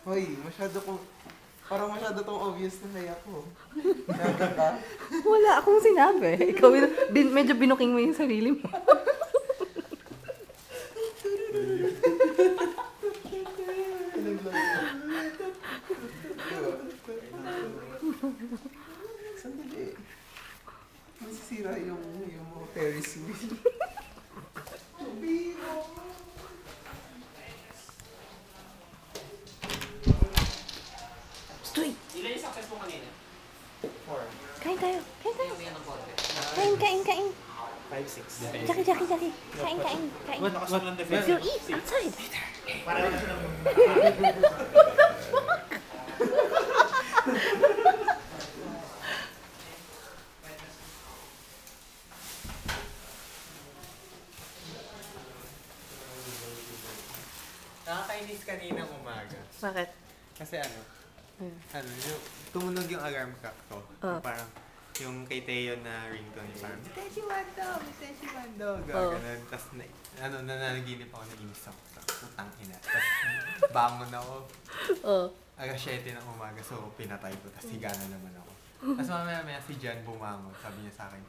Hoy, parang masyado tong obvious na saya ko. Gaga ka? Wala akong sinabi. Ikaw, medyo binuking mo yung sarili mo. Sandali. Masisira yung Ferris wheel. Stoy! Ilan yung success mo kanina? 4. Kain tayo. Kain tayo. Tingnan ng konti. Kain. 5, 6. Jackie. Kain. Lakas mo ng Let's defense. go eat outside. Para lang siya ng... Nakakainis kaninang umaga. Bakit? Kasi yung tumunog yung alarm clock ko. Oh. Parang yung kay Teo na ringtone, yung parang, Miteshi Wando! Oh. Ganun. Tapos nananaginip ako na inis ako. Putang ina. Tapos bangon ako. Oh. Alas 7 ng umaga, so pinatay ko. Tapos higa na naman ako. Tapos mamaya si Jan bumangon. Sabi niya sa akin,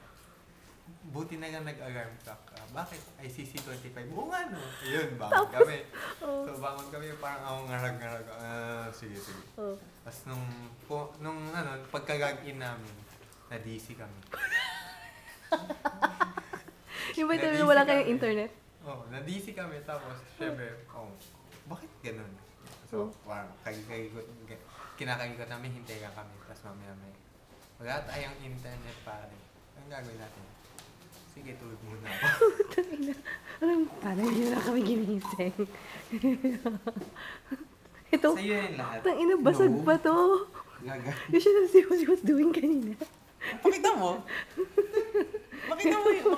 buti na lang nag-alarm clock ka. Bakit? ICC 25. Oo nga no. Yun, bangon kami. Oh. So bangon kami parang ako ngarag-ngarag. Sige. Oh. Tapos nung pagka-log-in namin, na-DC kami. Yung ba ito wala kayong internet? Oo, na-DC kami. Tapos, syempre, bakit ganun? So, parang kinakalikot namin, hintay lang kami. Tapos mamaya wala tayong internet pare. Ang gagawin natin? Sige, tulog muna ako. Paano hindi na kami ginising? Ito, Sa'yo yan lahat. tangina, basag pa to. Gaga. You should have seen what he was doing kanina. Pakita mo. Makita mo yung